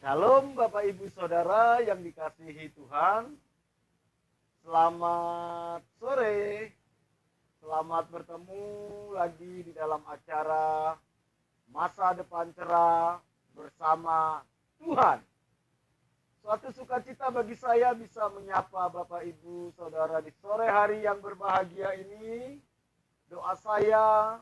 Shalom Bapak Ibu Saudara yang dikasihi Tuhan. Selamat sore. Selamat bertemu lagi di dalam acara Masa Depan Cerah bersama Tuhan. Suatu sukacita bagi saya bisa menyapa Bapak Ibu Saudara di sore hari yang berbahagia ini. Doa saya,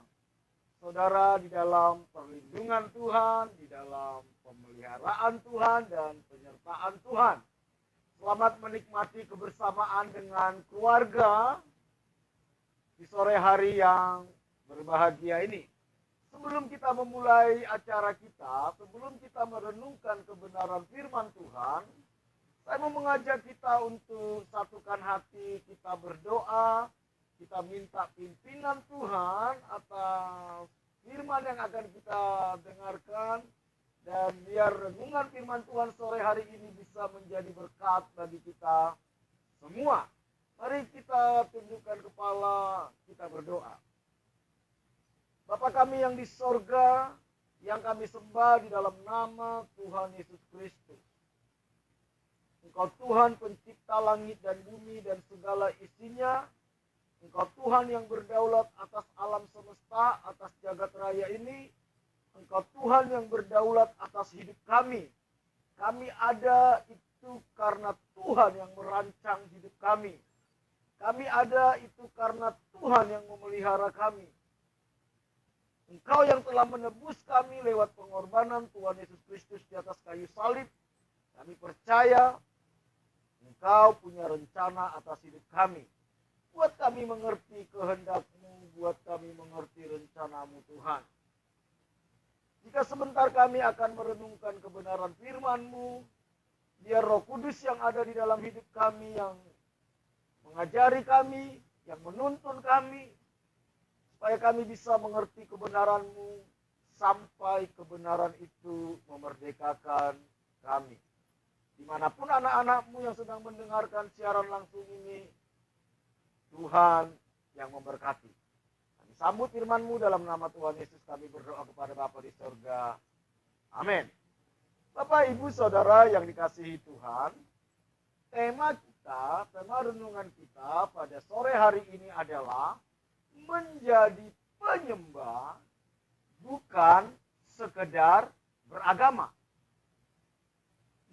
Saudara di dalam perlindungan Tuhan, di dalam pemeliharaan Tuhan dan penyertaan Tuhan. Selamat menikmati kebersamaan dengan keluarga di sore hari yang berbahagia ini. Sebelum kita memulai acara kita, sebelum kita merenungkan kebenaran firman Tuhan, saya mau mengajak kita untuk satukan hati, kita berdoa, kita minta pimpinan Tuhan atas firman yang akan kita dengarkan, dan biar renungan firman Tuhan sore hari ini bisa menjadi berkat bagi kita semua. Mari kita tundukkan kepala, kita berdoa. Bapa kami yang di sorga, yang kami sembah di dalam nama Tuhan Yesus Kristus. Engkau Tuhan pencipta langit dan bumi dan segala isinya. Engkau Tuhan yang berdaulat atas alam semesta, atas jagat raya ini. Engkau Tuhan yang berdaulat atas hidup kami. Kami ada itu karena Tuhan yang merancang hidup kami. Kami ada itu karena Tuhan yang memelihara kami. Engkau yang telah menebus kami lewat pengorbanan Tuhan Yesus Kristus di atas kayu salib. Kami percaya Engkau punya rencana atas hidup kami. Buat kami mengerti kehendak-Mu, buat kami mengerti rencana-Mu Tuhan. Jika sebentar kami akan merenungkan kebenaran firman-Mu, biar Roh Kudus yang ada di dalam hidup kami, yang mengajari kami, yang menuntun kami, supaya kami bisa mengerti kebenaran-Mu, sampai kebenaran itu memerdekakan kami. Dimanapun anak-anak-Mu yang sedang mendengarkan siaran langsung ini, Tuhan yang memberkati. Kami sambut firman-Mu dalam nama Tuhan Yesus, kami berdoa kepada Bapa di sorga. Amin. Bapak, Ibu, Saudara yang dikasihi Tuhan, tema kita, tema renungan kita pada sore hari ini adalah menjadi penyembah bukan sekedar beragama.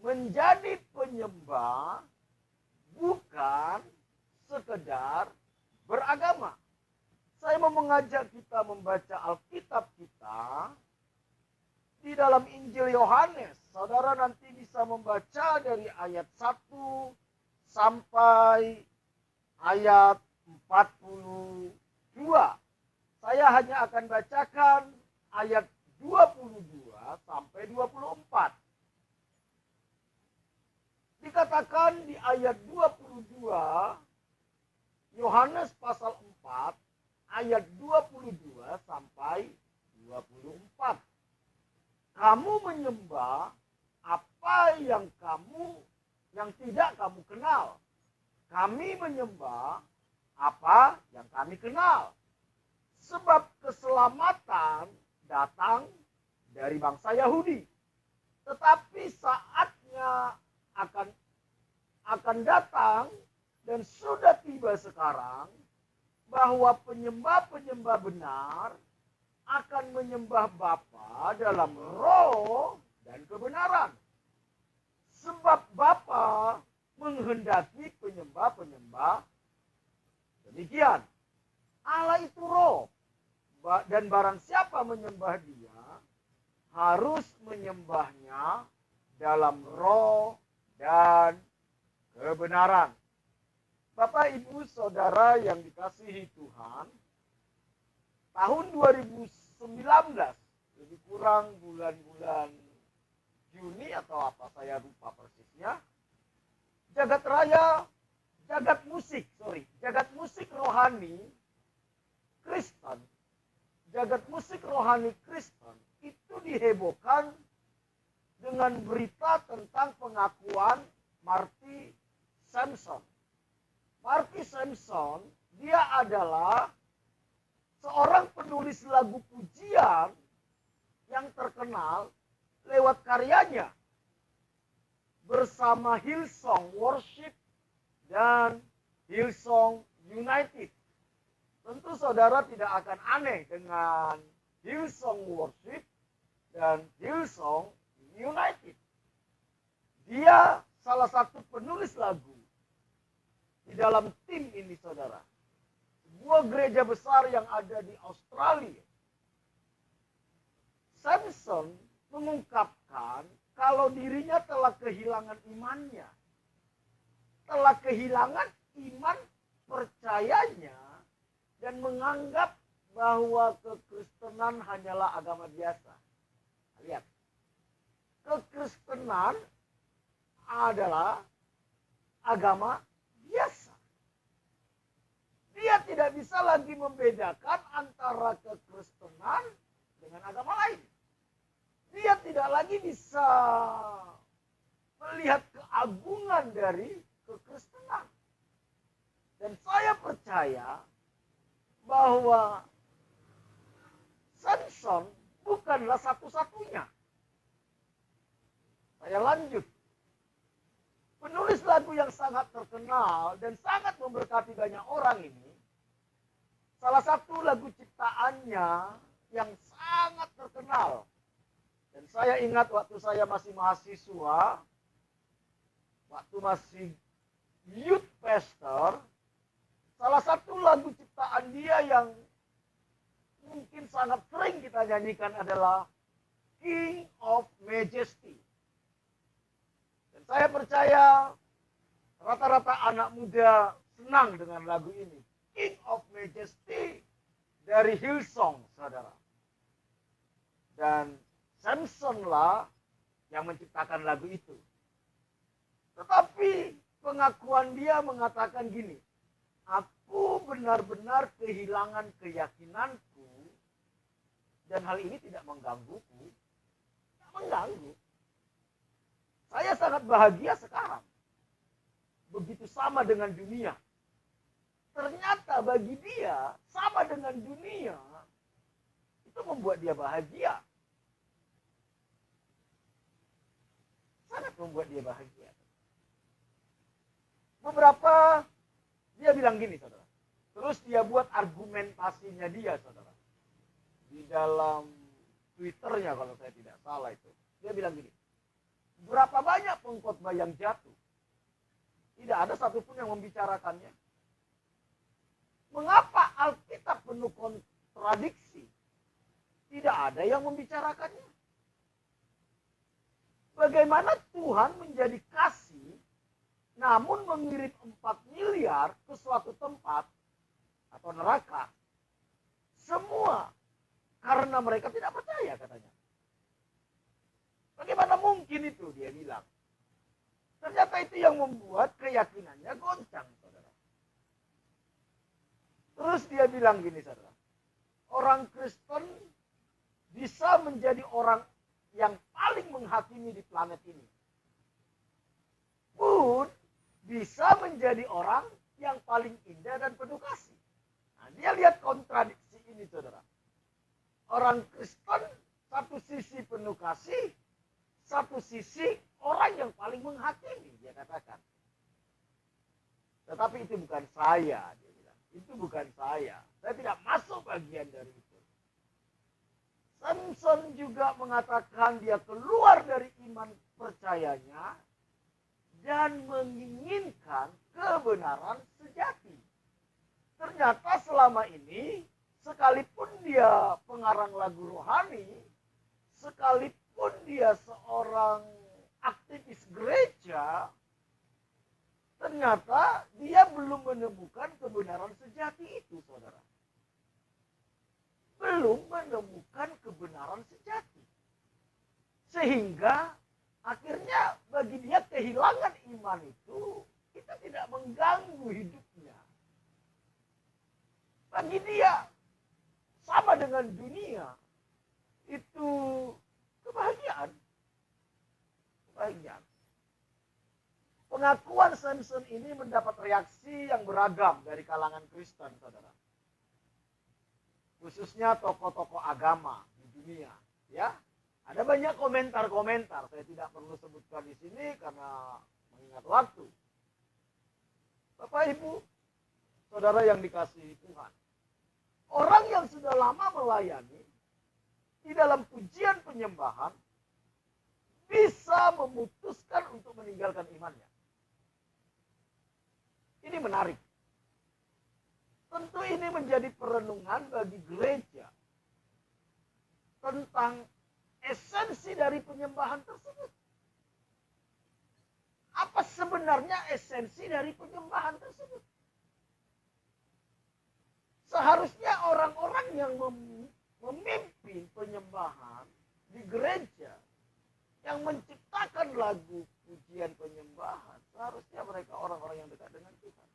Menjadi penyembah bukan sekedar beragama. Saya mau mengajak kita membaca Alkitab kita di dalam Injil Yohanes. Saudara nanti bisa membaca dari ayat 1 sampai ayat 42. Saya hanya akan bacakan ayat 22 sampai 24. Dikatakan di ayat 22, Yohanes pasal 4 ayat 22 sampai 24. Kamu menyembah apa yang tidak kamu kenal. Kami menyembah apa yang kami kenal. Sebab keselamatan datang dari bangsa Yahudi. Tetapi saatnya akan datang dan sudah tiba sekarang bahwa penyembah-penyembah benar akan menyembah Bapa dalam roh dan kebenaran. Sebab Bapa menghendaki penyembah-penyembah demikian. Allah itu roh, dan barang siapa menyembah Dia harus menyembahnya dalam roh dan kebenaran. Bapak, Ibu, Saudara yang dikasihi Tuhan, tahun 2019, lebih kurang bulan-bulan Juni atau apa, saya lupa persisnya, jagat musik rohani Kristen, jagat musik rohani Kristen itu dihebohkan dengan berita tentang pengakuan Marty Sampson. Marty Sampson, dia adalah seorang penulis lagu pujian yang terkenal lewat karyanya. bersama Hillsong Worship dan Hillsong United. Tentu saudara tidak akan aneh dengan Hillsong Worship dan Hillsong United. Dia salah satu penulis lagu di dalam tim ini, saudara. Sebuah gereja besar yang ada di Australia. Samson mengungkapkan kalau dirinya telah kehilangan imannya. Telah kehilangan iman percayanya dan menganggap bahwa kekristenan hanyalah agama biasa. Lihat. Kekristenan adalah agama biasa. Dia tidak bisa lagi membedakan antara kekristenan dengan agama lain. Dia tidak lagi bisa melihat keagungan dari kekristenan. Dan saya percaya bahwa Samson bukanlah satu-satunya. Saya lanjut. Penulis lagu yang sangat terkenal dan sangat memberkati banyak orang ini, salah satu lagu ciptaannya yang sangat terkenal. Dan saya ingat waktu saya masih mahasiswa, waktu masih youth pastor, salah satu lagu ciptaan dia yang mungkin sangat sering kita nyanyikan adalah King of Majesty. Dan saya percaya rata-rata anak muda senang dengan lagu ini. King of Majesty dari Hillsong, saudara. Dan Samson lah yang menciptakan lagu itu. Tetapi pengakuan dia mengatakan gini, aku benar-benar kehilangan keyakinanku dan hal ini tidak menggangguku. Tidak mengganggu. Saya sangat bahagia sekarang. Begitu sama dengan dunia. Ternyata bagi dia sama dengan dunia itu membuat dia bahagia. Sangat membuat dia bahagia. Beberapa dia bilang gini, saudara. Terus dia buat argumentasinya dia, saudara. Di dalam Twitternya kalau saya tidak salah itu. Dia bilang gini. Berapa banyak pengkhotbah yang jatuh? Tidak ada satupun yang membicarakannya. Mengapa Alkitab penuh kontradiksi? Tidak ada yang membicarakannya. Bagaimana Tuhan menjadi kasih, namun mengirim 4 miliar ke suatu tempat atau neraka. Semua karena mereka tidak percaya, katanya. Bagaimana mungkin itu, dia bilang. Ternyata itu yang membuat keyakinannya goncang, saudara. Terus dia bilang gini, saudara. Orang Kristen bisa menjadi orang yang paling menghakimi di planet ini. Pun bisa menjadi orang yang paling indah dan penuh kasih. Nah, dia lihat kontradiksi ini, saudara. Orang Kristen satu sisi penuh kasih, satu sisi orang yang paling menghakimi, dia katakan. Tetapi itu bukan saya, dia bilang. Itu bukan saya. Saya tidak masuk bagian dari itu. Samson juga mengatakan dia keluar dari iman percayanya dan menginginkan kebenaran sejati. Ternyata selama ini, sekalipun dia pengarang lagu rohani, sekalipun dia seorang aktivis gereja, ternyata dia belum menemukan kebenaran sejati itu, saudara. Belum menemukan kebenaran sejati. Sehingga akhirnya bagi dia kehilangan iman itu tidak mengganggu hidupnya. Bagi dia sama dengan dunia itu kebahagiaan. Kebahagiaan. Pengakuan Samson ini mendapat reaksi yang beragam dari kalangan Kristen, saudara. Khususnya tokoh-tokoh agama di dunia, ya. Ada banyak komentar-komentar, saya tidak perlu sebutkan di sini karena mengingat waktu. Bapak Ibu, saudara yang dikasihi Tuhan, orang yang sudah lama melayani di dalam pujian penyembahan bisa memutuskan untuk meninggalkan imannya. Ini menarik. Tentu ini menjadi perenungan bagi gereja tentang esensi dari penyembahan tersebut. Apa sebenarnya esensi dari penyembahan tersebut? Seharusnya orang-orang yang memimpin penyembahan di gereja, yang menciptakan lagu pujian penyembahan, seharusnya mereka orang-orang yang dekat dengan Tuhan,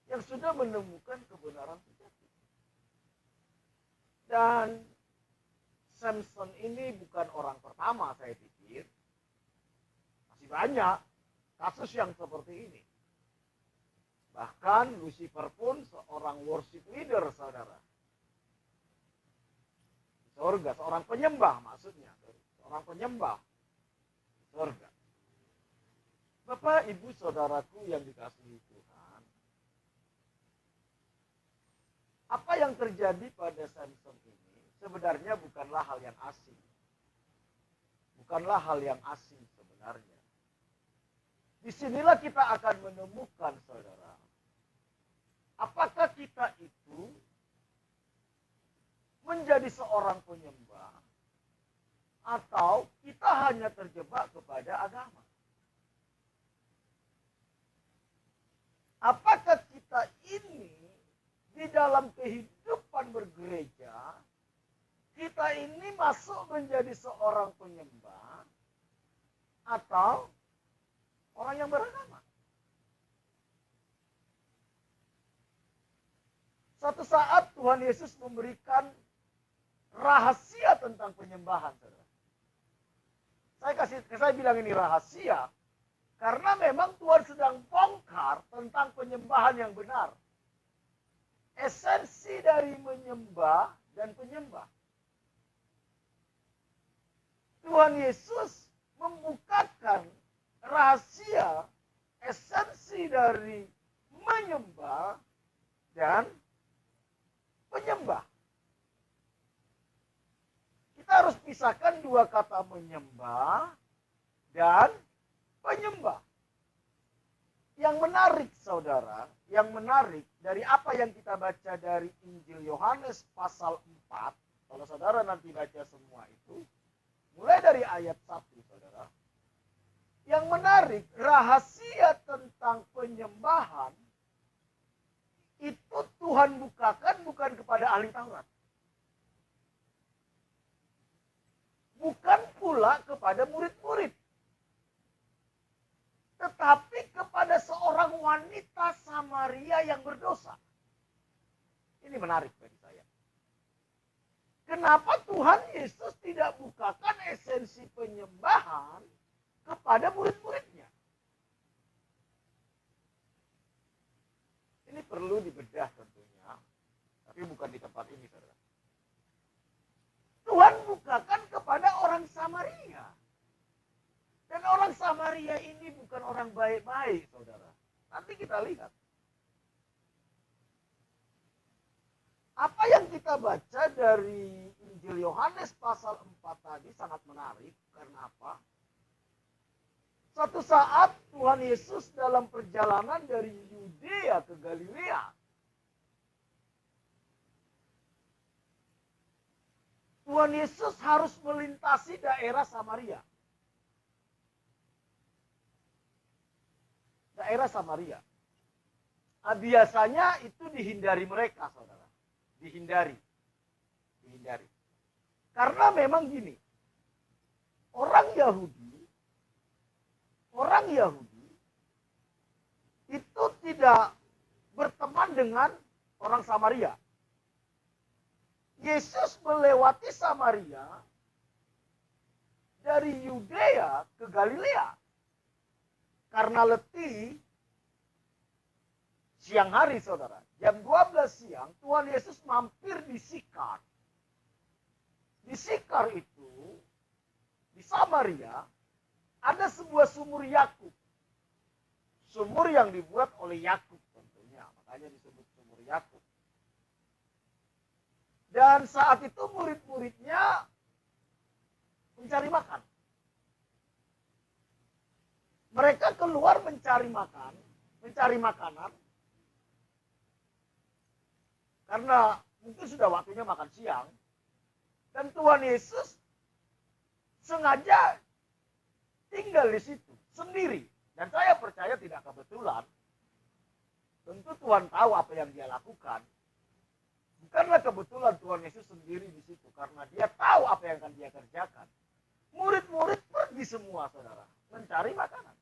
yang sudah menemukan kebenaran sejati. Dan Samson ini bukan orang pertama, saya pikir. Masih banyak kasus yang seperti ini. Bahkan Lucifer pun seorang worship leader, saudara. Di surga, seorang penyembah maksudnya. Seorang penyembah di surga. Bapak, Ibu, saudaraku yang dikasihi Tuhan. Apa yang terjadi pada Samson ini sebenarnya bukanlah hal yang asing. Bukanlah hal yang asing sebenarnya. Disinilah kita akan menemukan, saudara, apakah kita itu menjadi seorang penyembah atau kita hanya terjebak kepada agama. Apakah kita ini di dalam kehidupan bergereja, kita ini masuk menjadi seorang penyembah atau orang yang beragama. Suatu saat Tuhan Yesus memberikan rahasia tentang penyembahan, saudara. Saya bilang ini rahasia karena memang Tuhan sedang bongkar tentang penyembahan yang benar. Esensi dari menyembah dan penyembah. Tuhan Yesus membukakan rahasia esensi dari menyembah dan penyembah. Kita harus pisahkan dua kata menyembah dan penyembah. Yang menarik, saudara, yang menarik dari apa yang kita baca dari Injil Yohanes pasal 4, kalau saudara nanti baca semua itu, mulai dari ayat 1, saudara. Yang menarik, rahasia tentang penyembahan itu Tuhan bukakan bukan kepada ahli Taurat. Bukan pula kepada murid-murid. Tetapi kepada seorang wanita Samaria yang berdosa. Ini menarik bagi saya. Kenapa Tuhan Yesus tidak bukakan esensi penyembahan kepada murid-muridnya? Ini perlu dibedah tentunya, tapi bukan di tempat ini, saudara. Tuhan bukakan kepada orang Samaria. Dan orang Samaria ini bukan orang baik-baik, saudara. Nanti kita lihat. Apa yang kita baca dari Injil Yohanes pasal 4 tadi sangat menarik. Karena apa? Suatu saat Tuhan Yesus dalam perjalanan dari Yudea ke Galilea. Tuhan Yesus harus melintasi daerah Samaria. Daerah Samaria. Nah, biasanya itu dihindari mereka, saudara. Dihindari. Karena memang gini. Orang Yahudi itu tidak berteman dengan orang Samaria. Yesus melewati Samaria dari Yudea ke Galilea. Karena letih, siang hari, saudara, jam 12 siang, Tuhan Yesus mampir di Sikar. Di Sikar itu, di Samaria, ada sebuah sumur Yakub. Sumur yang dibuat oleh Yakub tentunya, makanya disebut sumur Yakub. Dan saat itu murid-muridnya mencari makan. Mereka keluar mencari makanan. Karena mungkin sudah waktunya makan siang. Dan Tuhan Yesus sengaja tinggal di situ sendiri. Dan saya percaya tidak kebetulan. Tentu Tuhan tahu apa yang dia lakukan. Bukanlah kebetulan Tuhan Yesus sendiri di situ. Karena dia tahu apa yang akan dia kerjakan. Murid-murid pergi semua, saudara. Mencari makanan.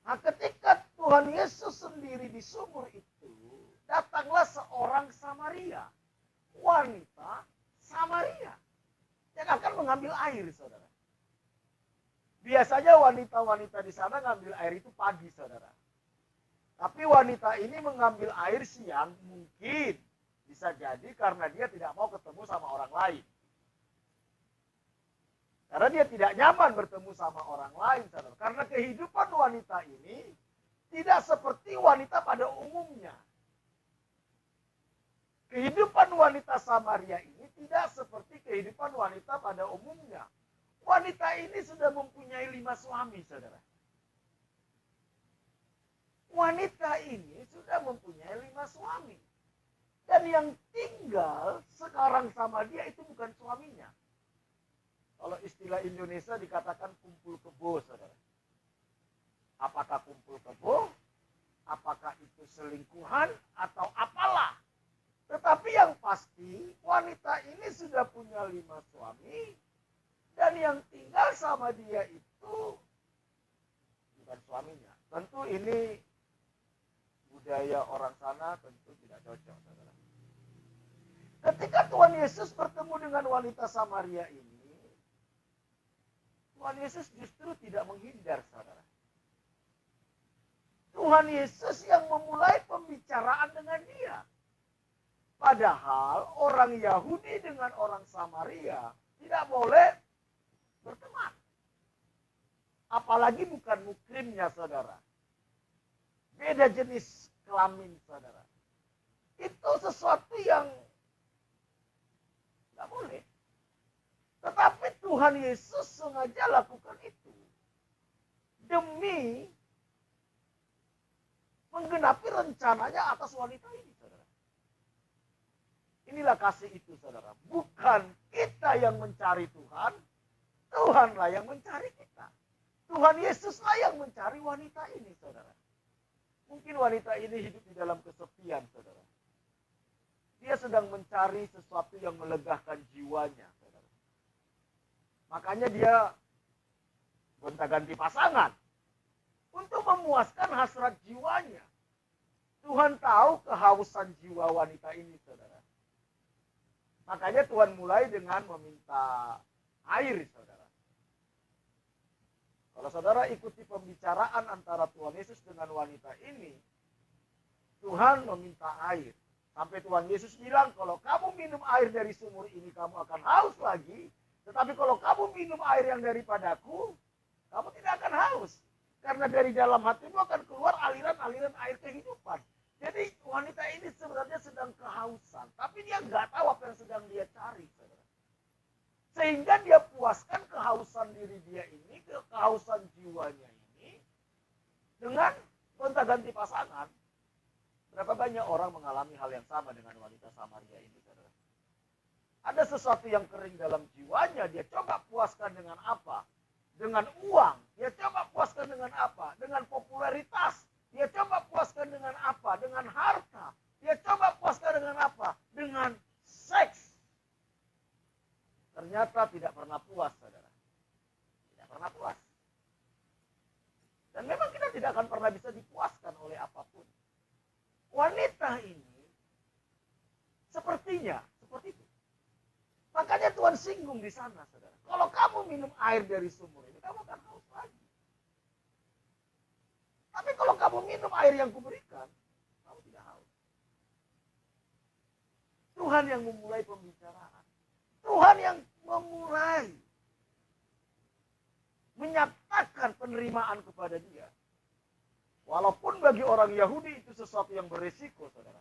Nah, ketika Tuhan Yesus sendiri di sumur itu, datanglah seorang Samaria. Wanita Samaria. Yang akan mengambil air, saudara. Biasanya wanita-wanita di sana ngambil air itu pagi, saudara. Tapi wanita ini mengambil air siang, mungkin bisa jadi karena dia tidak mau ketemu sama orang lain. Karena dia tidak nyaman bertemu sama orang lain, saudara. Karena kehidupan wanita ini tidak seperti wanita pada umumnya. Kehidupan wanita Samaria ini tidak seperti kehidupan wanita pada umumnya. Wanita ini sudah mempunyai 5 suami, saudara. Wanita ini sudah mempunyai 5 suami. Dan yang tinggal sekarang sama dia itu bukan suaminya. Kalau istilah Indonesia dikatakan kumpul kebo, saudara. Apakah kumpul kebo? Apakah itu selingkuhan? Atau apalah? Tetapi yang pasti wanita ini sudah punya 5 suami. Dan yang tinggal sama dia itu bukan suaminya. Tentu ini budaya orang sana tentu tidak cocok, saudara. Ketika Tuhan Yesus bertemu dengan wanita Samaria ini, Tuhan Yesus justru tidak menghindar, saudara. Tuhan Yesus yang memulai pembicaraan dengan dia. Padahal orang Yahudi dengan orang Samaria tidak boleh berteman. Apalagi bukan mukrimnya, saudara. Beda jenis kelamin, saudara. Itu sesuatu yang tidak boleh. Tetapi Tuhan Yesus sengaja lakukan itu. Demi menggenapi rencananya atas wanita ini, saudara. Inilah kasih itu, saudara. Bukan kita yang mencari Tuhan, Tuhanlah yang mencari kita. Tuhan Yesuslah yang mencari wanita ini, saudara. Mungkin wanita ini hidup di dalam kesepian, saudara. Dia sedang mencari sesuatu yang melegakan jiwanya, saudara. Makanya dia gonta-ganti pasangan untuk memuaskan hasrat jiwanya. Tuhan tahu kehausan jiwa wanita ini, saudara. Makanya Tuhan mulai dengan meminta air, saudara. Kalau saudara ikuti pembicaraan antara Tuhan Yesus dengan wanita ini, Tuhan meminta air. Sampai Tuhan Yesus bilang, kalau kamu minum air dari sumur ini, kamu akan haus lagi. Tetapi kalau kamu minum air yang daripadaku, kamu tidak akan haus. Karena dari dalam hatimu akan keluar aliran-aliran air kehidupan. Jadi wanita ini sebenarnya sedang kehausan. Tapi dia nggak tahu apa yang sedang dia cari, saudara. Sehingga dia puaskan kehausan diri dia ini, kehausan jiwanya ini, dengan gonta-ganti pasangan. Berapa banyak orang mengalami hal yang sama dengan wanita Samaria ini, saudara. Ada sesuatu yang kering dalam jiwanya, dia coba puaskan dengan apa? Dengan uang. Dia coba puaskan dengan apa? Dengan popularitas. Dia coba puaskan dengan apa? Dengan harta. Dia coba puaskan dengan apa? Dengan seks. Ternyata tidak pernah puas, saudara. Tidak pernah puas. Dan memang kita tidak akan pernah bisa dipuaskan oleh apapun. Wanita ini sepertinya seperti itu. Makanya Tuhan singgung di sana, saudara. Kalau kamu minum air dari sumur ini, kamu akan haus lagi. Tapi kalau kamu minum air yang kuberikan, kamu tidak haus. Tuhan yang memulai pembicaraan. Tuhan yang memulai menyatakan penerimaan kepada dia. Walaupun bagi orang Yahudi itu sesuatu yang berisiko, saudara.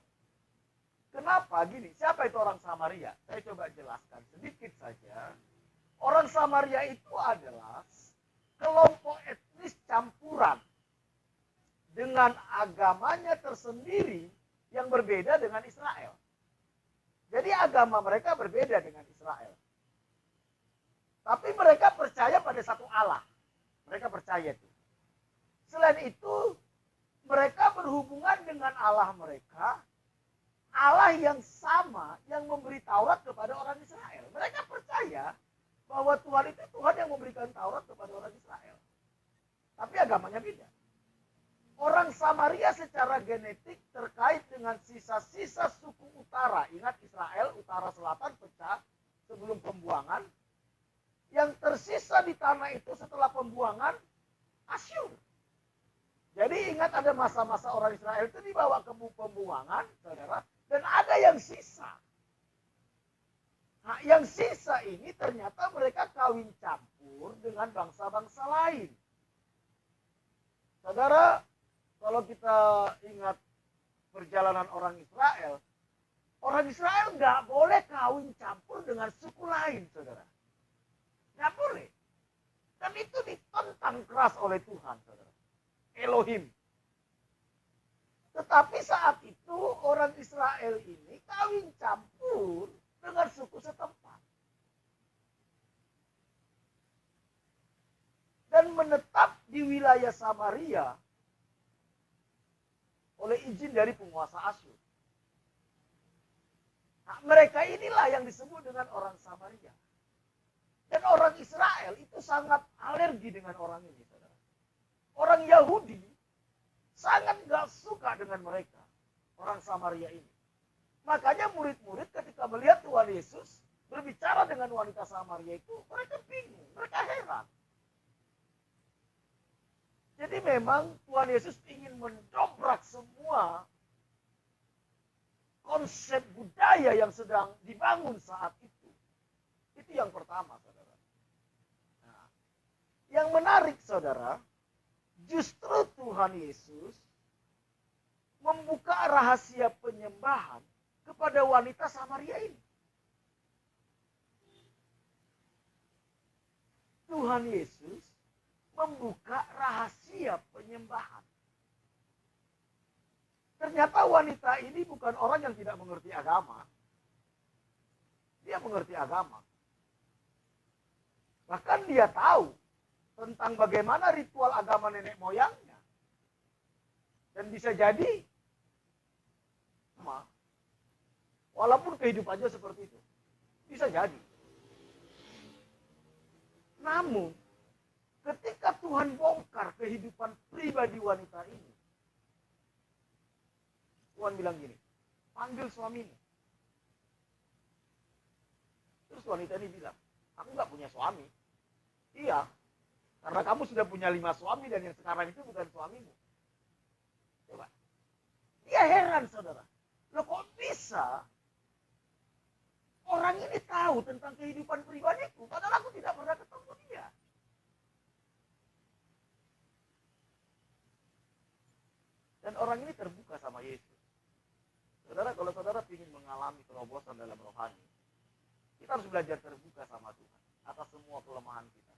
Kenapa? Gini, siapa itu orang Samaria? Saya coba jelaskan sedikit saja. Orang Samaria itu adalah kelompok etnis campuran dengan agamanya tersendiri yang berbeda dengan Israel. Jadi agama mereka berbeda dengan Israel. Tapi mereka percaya pada satu Allah. Mereka percaya itu. Selain itu, mereka berhubungan dengan Allah mereka, Allah yang sama yang memberi Taurat kepada orang Israel. Mereka percaya bahwa Tuhan itu Tuhan yang memberikan Taurat kepada orang Israel. Tapi agamanya beda. Orang Samaria secara genetik terkait dengan sisa-sisa suku utara. Ingat Israel, utara selatan pecah sebelum pembuangan. Yang tersisa di tanah itu setelah pembuangan, Asyur. Jadi ingat ada masa-masa orang Israel itu dibawa ke pembuangan, saudara. Dan ada yang sisa. Nah, yang sisa ini ternyata mereka kawin campur dengan bangsa-bangsa lain. Saudara, kalau kita ingat perjalanan orang Israel nggak boleh kawin campur dengan suku lain, saudara. Nggak boleh. Dan itu ditentang keras oleh Tuhan, saudara. Elohim. Tetapi saat itu orang Israel ini kawin campur dengan suku setempat. Dan menetap di wilayah Samaria oleh izin dari penguasa Asyur. Nah, mereka inilah yang disebut dengan orang Samaria. Dan orang Israel itu sangat alergi dengan orang ini, saudara. Orang Yahudi sangat gak suka dengan mereka, orang Samaria ini. Makanya murid-murid ketika melihat Tuhan Yesus berbicara dengan wanita Samaria itu, mereka bingung, mereka heran. Jadi memang Tuhan Yesus ingin mendobrak semua konsep budaya yang sedang dibangun saat itu. Itu yang pertama, saudara. Nah, yang menarik, saudara, justru Tuhan Yesus membuka rahasia penyembahan kepada wanita Samaria ini. Tuhan Yesus membuka rahasia penyembahan. Ternyata wanita ini bukan orang yang tidak mengerti agama. Dia mengerti agama. Bahkan dia tahu tentang bagaimana ritual agama nenek moyangnya. Dan bisa jadi, walaupun kehidupannya seperti itu, bisa jadi. Namun, ketika Tuhan bongkar kehidupan pribadi wanita ini, Tuhan bilang gini, panggil suamimu. Terus wanita ini bilang, aku gak punya suami. Iya, karena kamu sudah punya 5 suami dan yang sekarang itu bukan suamimu. Coba. Dia heran, saudara. Loh kok bisa orang ini tahu tentang kehidupan pribadiku, padahal aku tidak pernah ketemu dia. Dan orang ini terbuka sama Yesus. Saudara, kalau saudara ingin mengalami terobosan dalam rohani, kita harus belajar terbuka sama Tuhan atas semua kelemahan kita.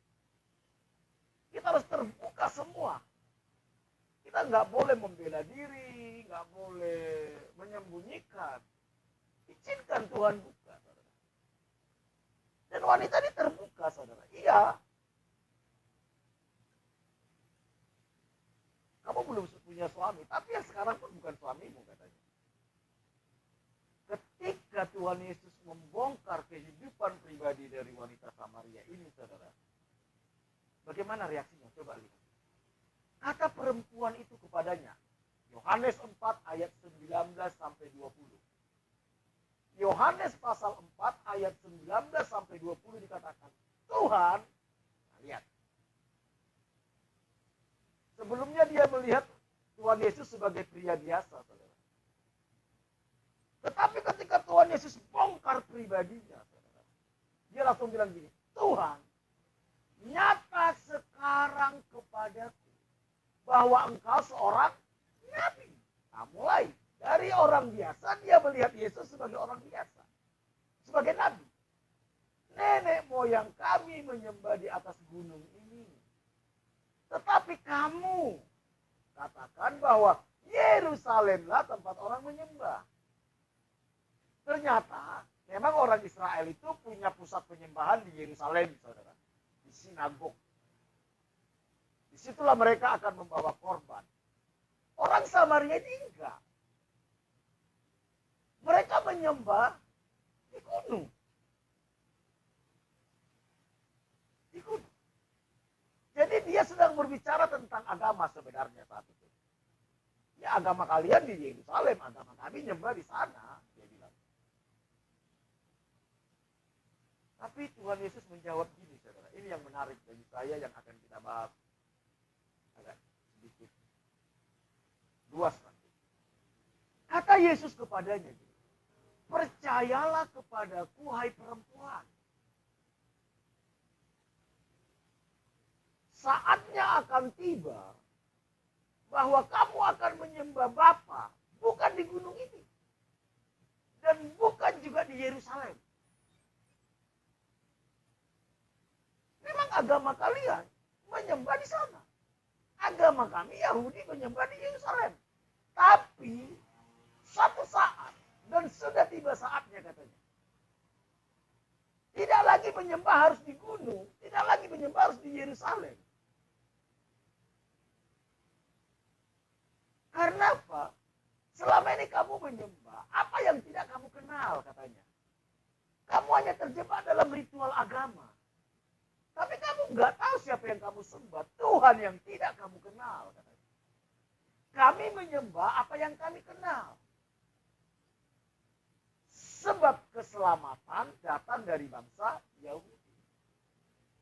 Kita harus terbuka semua. Kita nggak boleh membela diri, nggak boleh menyembunyikan. Izinkan Tuhan buka, saudara. Dan wanita ini terbuka, saudara. Iya. Kamu belum punya suami, tapi yang sekarang pun bukan suamimu, katanya. Ketika Tuhan Yesus membongkar kehidupan pribadi dari wanita Samaria ini, saudara, bagaimana reaksinya? Coba lihat. Kata perempuan itu kepadanya, Yohanes 4 ayat 19 sampai 20. Yohanes pasal 4 ayat 19 sampai 20 dikatakan, Tuhan, nah lihat. Sebelumnya dia melihat Tuhan Yesus sebagai pria biasa, saudara. Tetapi ketika Tuhan Yesus bongkar pribadinya, saudara, dia langsung bilang gini, Tuhan, nyata sekali sekarang kepadaku bahwa engkau seorang nabi. Nah, mulai dari orang biasa, dia melihat Yesus sebagai orang biasa, sebagai nabi. Nenek moyang kami menyembah di atas gunung ini. Tetapi kamu katakan bahwa Yerusalemlah tempat orang menyembah. Ternyata memang orang Israel itu punya pusat penyembahan di Yerusalem, saudara. Di sinagog. Disitulah mereka akan membawa korban. Orang Samaria ini enggak. Mereka menyembah di gunung. Di gunung. Jadi dia sedang berbicara tentang agama sebenarnya saat itu. Ya, agama kalian di Yerusalem, agama kami nyembah di sana, dia bilang. Tapi Tuhan Yesus menjawab gini, saudara. Ini yang menarik bagi saya yang akan kita bahas agak sedikit luas nanti. Kata Yesus kepadanya, percayalah kepadaku, hai perempuan. Saatnya akan tiba bahwa kamu akan menyembah Bapa bukan di gunung ini. Dan bukan juga di Yerusalem. Memang agama kalian menyembah di sana. Agama kami Yahudi menyembah di Yerusalem. Tapi satu saat, dan sudah tiba saatnya katanya. Tidak lagi menyembah harus di gunung, tidak lagi menyembah harus di Yerusalem. Karena apa? Selama ini kamu menyembah apa yang tidak kamu kenal katanya. Kamu hanya terjebak dalam ritual agama. Tapi kamu nggak tahu siapa yang kamu sembah. Tuhan yang tidak kamu kenal katanya. Kami menyembah apa yang kami kenal. Sebab keselamatan datang dari bangsa Yahudi.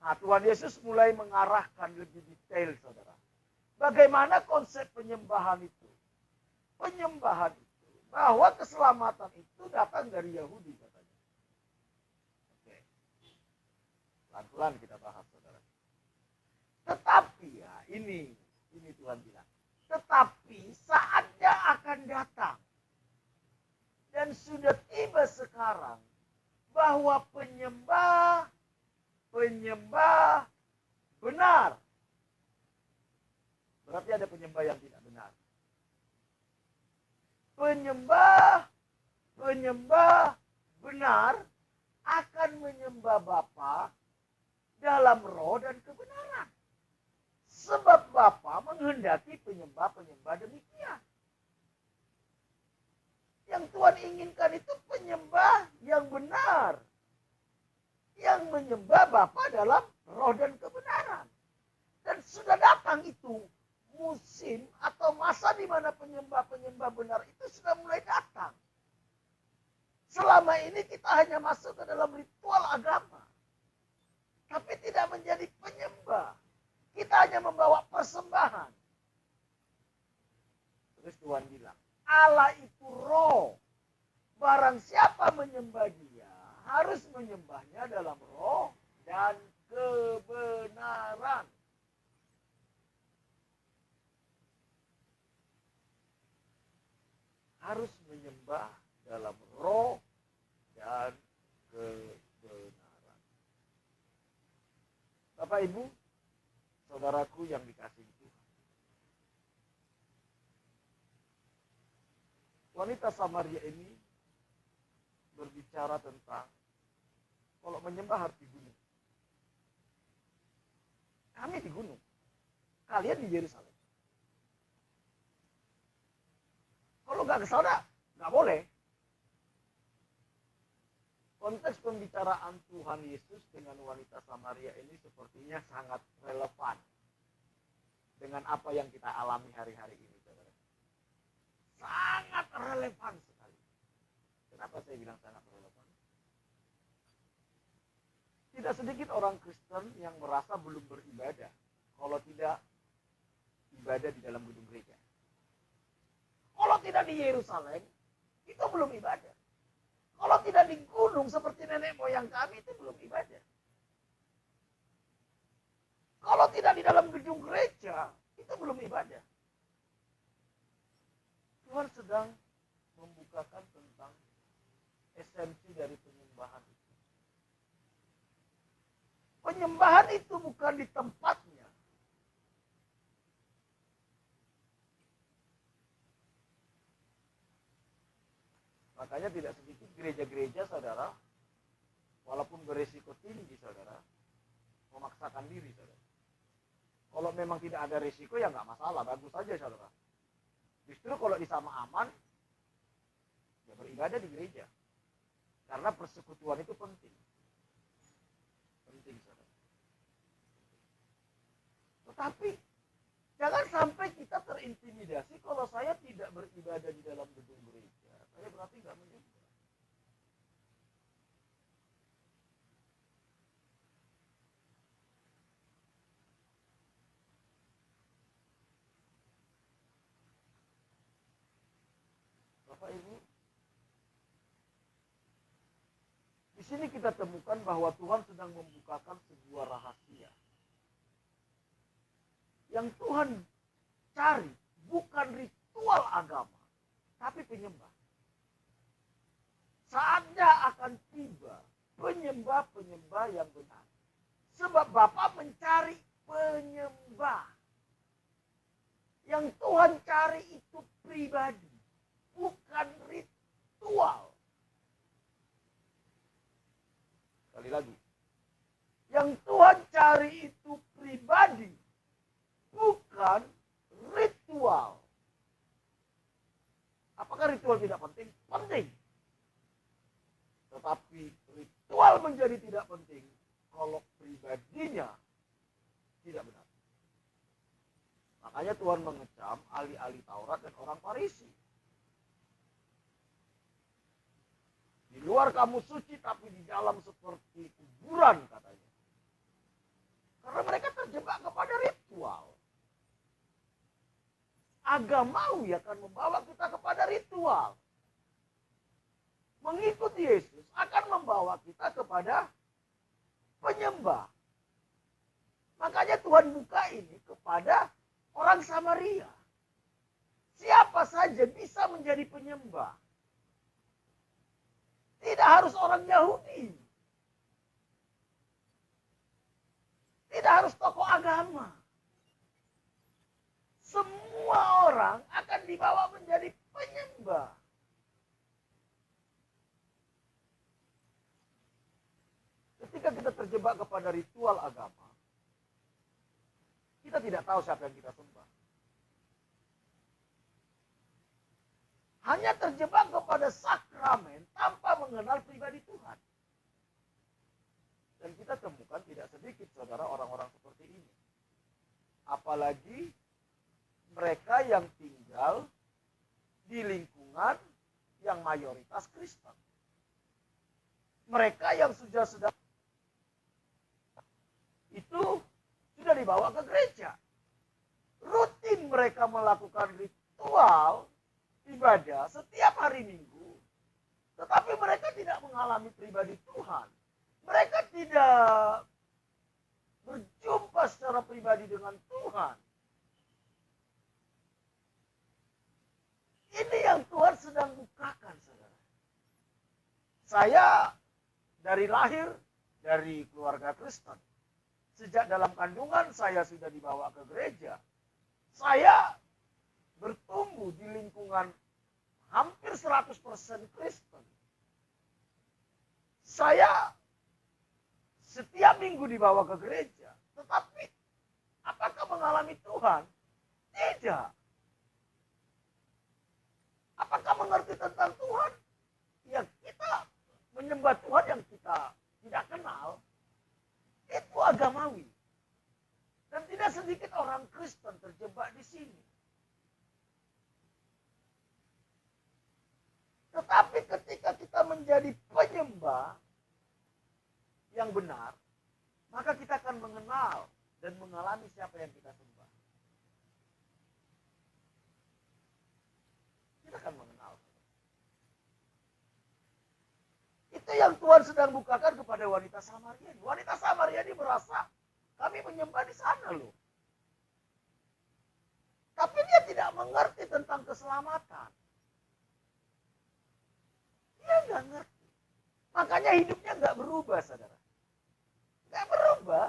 Nah, Tuhan Yesus mulai mengarahkan lebih detail, saudara. Bagaimana konsep penyembahan itu? Penyembahan itu, bahwa keselamatan itu datang dari Yahudi, katanya. Oke. Pelan-pelan kita bahas, saudara. Tetapi ya, ini Tuhan bilang. Tetapi saatnya akan datang. Dan sudah tiba sekarang bahwa penyembah benar. Berarti ada penyembah yang tidak benar. Penyembah benar akan menyembah Bapa dalam roh dan kebenaran. Sebab Bapa menghendaki penyembah demikian. Yang Tuhan inginkan itu penyembah yang benar. Yang menyembah Bapa dalam roh dan kebenaran. Dan sudah datang itu musim atau masa di mana penyembah benar itu sudah mulai datang. Selama ini kita hanya masuk ke dalam ritual agama. Tapi tidak menjadi penyembah. Kita hanya membawa persembahan. Terus Tuhan bilang, Allah itu roh. Barang siapa menyembah dia, harus menyembahnya dalam roh dan kebenaran. Harus menyembah dalam roh dan kebenaran. Bapak Ibu, saudaraku yang dikasihi Tuhan. Wanita Samaria ini berbicara tentang kalau menyembah harus di gunung. Kami di gunung. Kalian di Yerusalem. Kalau nggak ke sana, nggak boleh. Konteks pembicaraan Tuhan Yesus dengan wanita Samaria ini sepertinya sangat relevan dengan apa yang kita alami hari-hari ini. Sangat relevan sekali. Kenapa saya bilang sangat relevan? Tidak sedikit orang Kristen yang merasa belum beribadah kalau tidak ibadah di dalam gedung gereja. Kalau tidak di Yerusalem, itu belum ibadah. Kalau tidak di gunung seperti nenek moyang kami, itu belum ibadah. Kalau tidak di dalam gedung gereja, itu belum ibadah. Tuhan sedang membukakan tentang esensi dari penyembahan itu. Penyembahan itu bukan di tempatnya. Makanya tidak sedikit gereja-gereja, saudara, walaupun beresiko tinggi, saudara, memaksakan diri, saudara. Kalau memang tidak ada risiko, ya nggak masalah, bagus saja, saudara. Justru kalau di sama aman, ya beribadah di gereja. Karena persekutuan itu penting. Penting, saudara. Tetapi, jangan sampai kita terintimidasi kalau saya tidak beribadah di dalam gedung gereja. Saya berarti nggak menyembah. Bapak Ibu, di sini kita temukan bahwa Tuhan sedang membukakan sebuah rahasia. Yang Tuhan cari bukan ritual agama, tapi penyembah. Saatnya akan tiba penyembah-penyembah yang benar. Sebab Bapa mencari penyembah. Yang Tuhan cari itu pribadi, bukan ritual. Sekali lagi. Yang Tuhan cari itu pribadi, bukan ritual. Apakah ritual tidak penting? Penting. Tetapi ritual menjadi tidak penting kalau pribadinya tidak benar. Makanya Tuhan mengecam ahli-ahli Taurat dan orang Farisi. Di luar kamu suci, tapi di dalam seperti kuburan, katanya. Karena mereka terjebak kepada ritual. Agamawi akan membawa kita kepada ritual. Mengikuti Yesus akan membawa kita kepada penyembah. Makanya Tuhan buka ini kepada orang Samaria. Siapa saja bisa menjadi penyembah. Tidak harus orang Yahudi. Tidak harus tokoh agama. Semua orang akan dibawa menjadi penyembah. Ketika kita terjebak kepada ritual agama, kita tidak tahu siapa yang kita sembah. Hanya terjebak kepada sakramen tanpa mengenal pribadi Tuhan. Dan kita temukan tidak sedikit, saudara, orang-orang seperti ini. Apalagi mereka yang tinggal di lingkungan yang mayoritas Kristen. Mereka yang sudah itu sudah dibawa ke gereja. Rutin mereka melakukan ritual ibadah setiap hari Minggu. Tetapi mereka tidak mengalami pribadi Tuhan. Mereka tidak berjumpa secara pribadi dengan Tuhan. Ini yang Tuhan sedang bukakan, saudara. Saya dari lahir dari keluarga Kristen. Sejak dalam kandungan saya sudah dibawa ke gereja. Saya bertumbuh di lingkungan hampir 100% Kristen. Saya setiap minggu dibawa ke gereja. Tetapi apakah mengalami Tuhan? Tidak. Apakah mengerti tentang Tuhan? Ya, kita menyembah Tuhan yang kita tidak kenal. Itu agamawi. Dan tidak sedikit orang Kristen terjebak di sini. Tetapi ketika kita menjadi penyembah yang benar, maka kita akan mengenal dan mengalami siapa yang kita sembah. Kita akan mengenal. Itu yang Tuhan sedang bukakan kepada wanita Samaria. Wanita Samaria ini merasa Kami menyembah di sana loh. Tapi dia tidak mengerti tentang keselamatan. Dia nggak ngerti. Makanya hidupnya nggak berubah, saudara. Nggak berubah.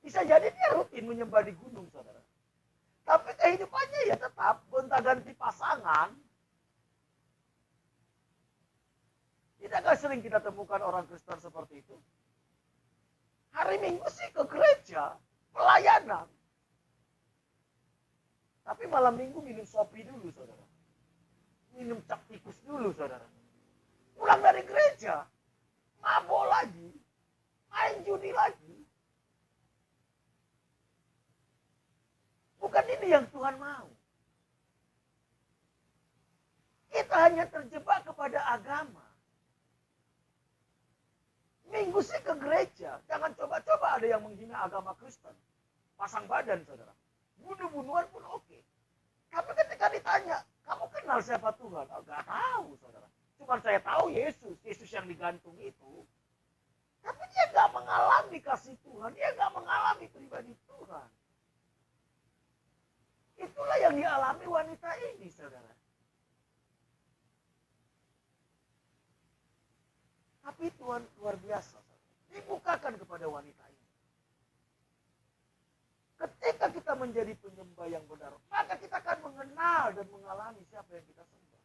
Bisa jadi dia rutin menyembah di gunung, saudara. Tapi kehidupannya ya tetap gonta-ganti pasangan. Tidakkah sering kita temukan orang Kristen seperti itu? Hari Minggu sih ke gereja, pelayanan. Tapi malam Minggu minum sopi dulu, saudara. Minum cap tikus dulu, saudara. Pulang dari gereja, mabok lagi, main judi lagi. Bukan ini yang Tuhan mau. Kita hanya terjebak kepada agama. Minggu sih ke gereja. Jangan coba-coba ada yang menghina agama Kristen. Pasang badan, saudara. Bunuh-bunuhan pun oke. Tapi ketika ditanya, kamu kenal siapa Tuhan? Oh, gak tahu, saudara. Cuma saya tahu Yesus. Yesus yang digantung itu. Tapi dia gak mengalami kasih Tuhan. Dia gak mengalami pribadi Tuhan. Itulah yang dialami wanita ini, saudara. Tapi Tuhan luar biasa. Dibukakan kepada wanita ini. Ketika kita menjadi penyembah yang benar, maka kita akan mengenal dan mengalami siapa yang kita sembah.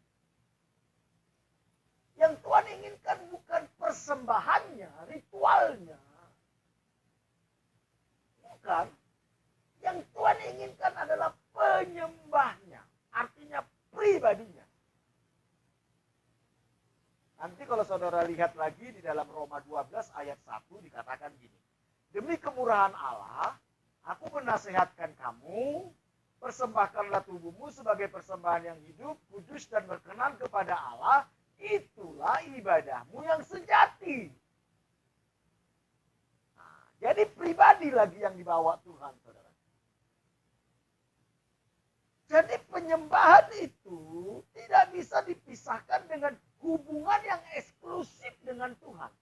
Yang Tuhan inginkan bukan persembahannya, ritualnya. Bukan. Yang Tuhan inginkan adalah penyembahnya. Artinya pribadinya. Nanti kalau saudara lihat lagi di dalam Roma 12 ayat 1 dikatakan gini. Demi kemurahan Allah, aku menasihatkan kamu, persembahkanlah tubuhmu sebagai persembahan yang hidup, kudus dan berkenan kepada Allah. Itulah ibadahmu yang sejati. Nah, jadi pribadi lagi yang dibawa Tuhan, saudara. Jadi penyembahan itu tidak bisa dipisahkan dengan hubungan yang eksklusif dengan Tuhan.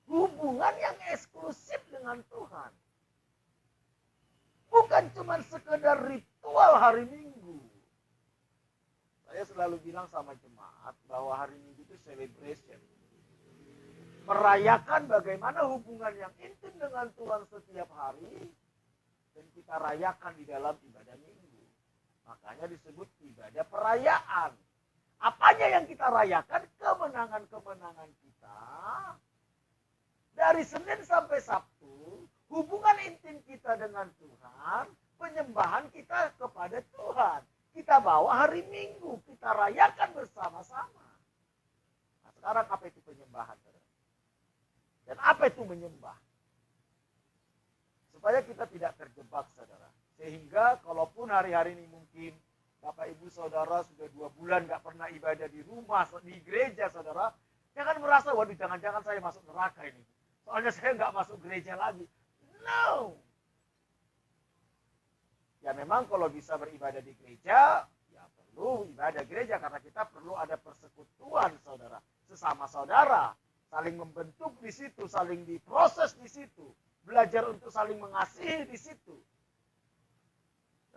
Hubungan yang eksklusif dengan Tuhan. Bukan cuma sekedar ritual hari Minggu. Saya selalu bilang sama jemaat bahwa hari Minggu itu celebration. Merayakan bagaimana hubungan yang intim dengan Tuhan setiap hari. Dan kita rayakan di dalam ibadah Minggu. Makanya disebut ibadah perayaan. Apanya yang kita rayakan? Kemenangan-kemenangan kita. Dari Senin sampai Sabtu, hubungan intim kita dengan Tuhan, penyembahan kita kepada Tuhan. Kita bawa hari Minggu, kita rayakan bersama-sama. Nah, sekarang apa itu penyembahan? Dan apa itu menyembah? Supaya kita tidak terjebak, saudara. Sehingga kalaupun hari-hari ini mungkin Bapak Ibu Saudara sudah 2 bulan gak pernah ibadah di rumah, di gereja, saudara. Jangan merasa, waduh jangan-jangan saya masuk neraka ini. Soalnya saya gak masuk gereja lagi. No. Ya memang kalau bisa beribadah di gereja, ya perlu ibadah gereja. Karena kita perlu ada persekutuan, saudara. Sesama saudara. Saling membentuk di situ, saling diproses di situ. Belajar untuk saling mengasihi di situ.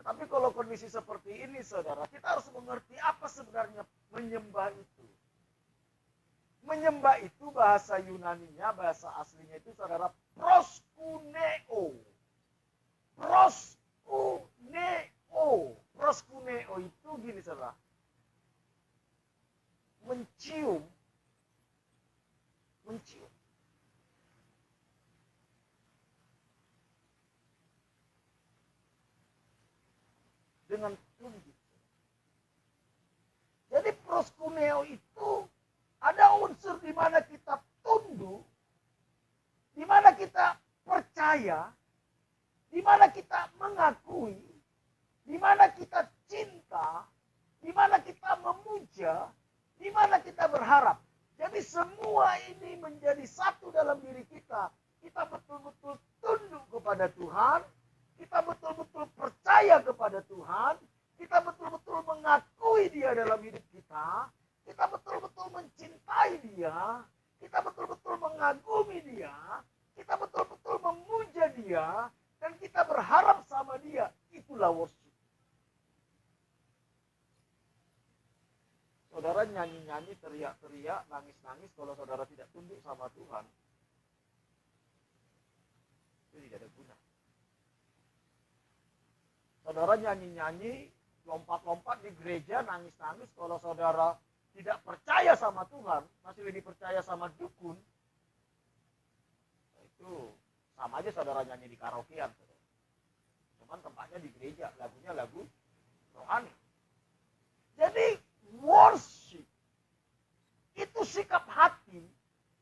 Tetapi kalau kondisi seperti ini, saudara, kita harus mengerti apa sebenarnya menyembah itu. Menyembah itu bahasa Yunaninya, bahasa aslinya itu, saudara, proskuneo. Proskuneo. Proskuneo itu gini, saudara. Mencium. Dengan tunjuk. Jadi proskuneo itu ada unsur di mana kita tunduk, di mana kita percaya, di mana kita mengakui, di mana kita cinta, di mana kita memuja, di mana kita berharap. Jadi semua ini menjadi satu dalam diri kita. Kita betul-betul tunduk kepada Tuhan. Kita betul-betul percaya kepada Tuhan. Kita betul-betul mengakui Dia dalam hidup kita. Kita betul-betul mencintai Dia. Kita betul-betul mengagumi Dia. kita betul-betul memuja dia, dan kita berharap sama dia. Itulah worship. Saudara nyanyi-nyanyi, teriak-teriak, nangis-nangis, kalau saudara tidak tunduk sama Tuhan, itu tidak ada guna. Saudara nyanyi-nyanyi, lompat-lompat di gereja, nangis-nangis, kalau saudara tidak percaya sama Tuhan, masih lebih percaya sama dukun, itu sama aja saudara nyanyi di karaokean. Cuman tempatnya di gereja, lagunya lagu rohani. Jadi worship itu sikap hati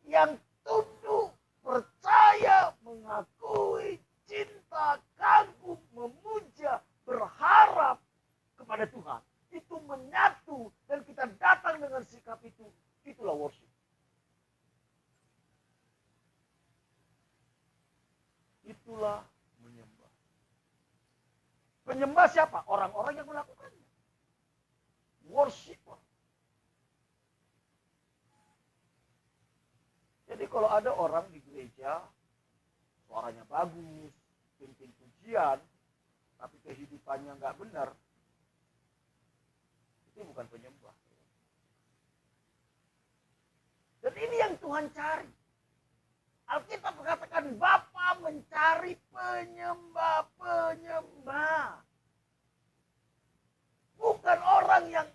yang tunduk, percaya, mengakui, cinta, kagum, memuja, berharap kepada Tuhan. Itu menyatu dan kita datang dengan sikap itu. Itulah worship. Itulah menyembah. Penyembah siapa? Orang-orang yang melakukannya. Worshiper. Jadi kalau ada orang di gereja, suaranya bagus, pimpin pujian, tapi kehidupannya nggak benar, itu bukan penyembah. Dan ini yang Tuhan cari. Alkitab mengatakan Bapa mencari penyembah-penyembah. Bukan orang yang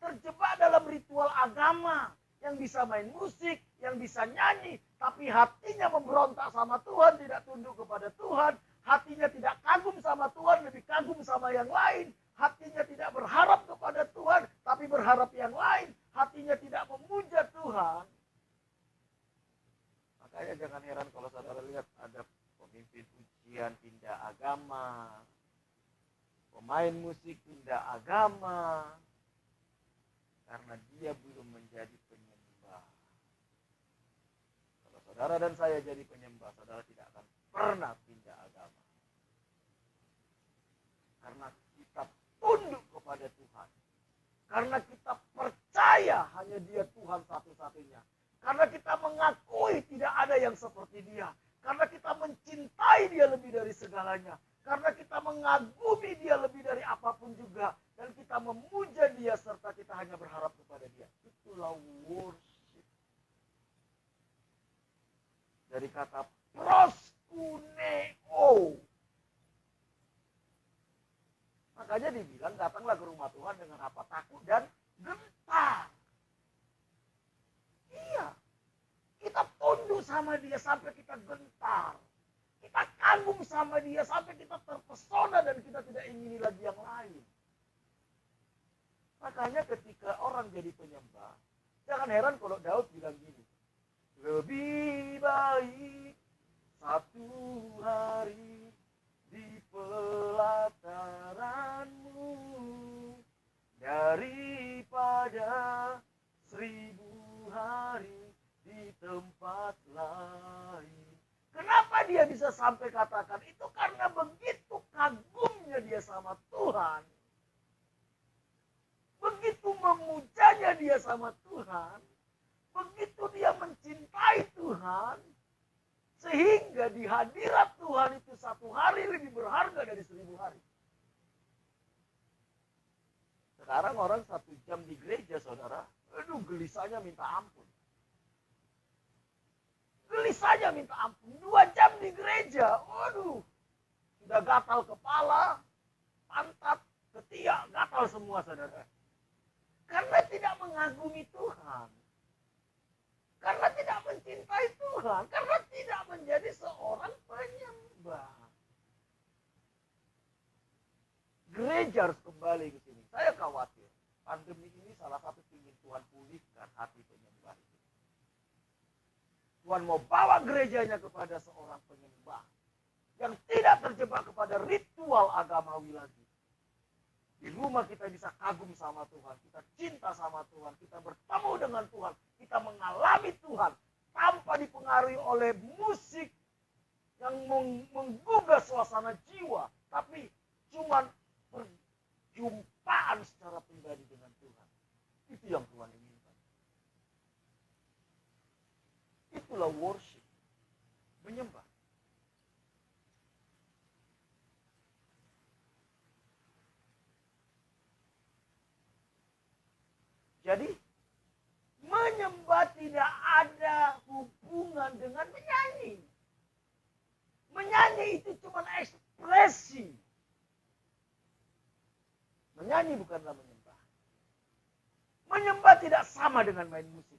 terjebak dalam ritual agama, yang bisa main musik, yang bisa nyanyi, tapi hatinya memberontak sama Tuhan, tidak tunduk kepada Tuhan, hatinya tidak kagum sama Tuhan, lebih kagum sama yang lain, hatinya tidak berharap kepada Tuhan, tapi berharap yang lain, hatinya tidak memuja Tuhan. Makanya jangan heran kalau saudara lihat ada pemimpin pujian pindah agama, pemain musik pindah agama, karena dia belum menjadi penyembah. Kalau saudara dan saya jadi penyembah, saudara tidak akan pernah pindah agama. Karena kita tunduk kepada Tuhan. Karena kita percaya hanya dia Tuhan satu-satunya. Karena kita mengakui tidak ada yang seperti dia. Karena kita mencintai dia lebih dari segalanya. Karena kita mengagumi dia lebih dari apapun juga. Dan kita memuja dia serta kita hanya berharap kepada dia. Itulah worship. Dari kata proskuneo. Makanya dibilang datanglah ke rumah Tuhan dengan apa? Takut dan gentar. Iya. Kita tunduk sama dia sampai kita gentar. Kita kagum sama dia sampai kita terpesona dan kita tidak ingini lagi yang lain. Makanya ketika orang jadi penyembah, jangan heran kalau Daud bilang gini. Lebih baik satu hari di pelataranmu daripada 1000 hari di tempat lain. Kenapa dia bisa sampai katakan itu? Karena begitu kagumnya dia sama Tuhan. Begitu memujanya dia sama Tuhan. Begitu dia mencintai Tuhan. Sehingga di hadirat Tuhan itu satu hari lebih berharga dari 1000 hari. Sekarang orang 1 jam di gereja, saudara. Aduh, gelisahnya minta ampun. Gelisahnya minta ampun. 2 jam di gereja. Waduh. Sudah gatal kepala, pantat, ketiak, gatal semua, saudara. Karena tidak mengagumi Tuhan. Karena tidak mencintai Tuhan. Karena tidak menjadi seorang penyembah. Gereja harus kembali ke sini. Saya khawatir. Pandemi ini salah satu ingin Tuhan pulihkan hati penyembah itu. Tuhan mau bawa gerejanya kepada seorang penyembah. Yang tidak terjebak kepada ritual agamawi lagi. Di rumah kita bisa kagum sama Tuhan, kita cinta sama Tuhan, kita bertemu dengan Tuhan, kita mengalami Tuhan tanpa dipengaruhi oleh musik yang menggugah suasana jiwa, tapi cuma perjumpaan secara pribadi dengan Tuhan. Itu yang Tuhan inginkan. Itulah worship, menyembah. Jadi menyembah tidak ada hubungan dengan menyanyi. Menyanyi itu cuma ekspresi. Menyanyi bukanlah menyembah. Menyembah tidak sama dengan main musik.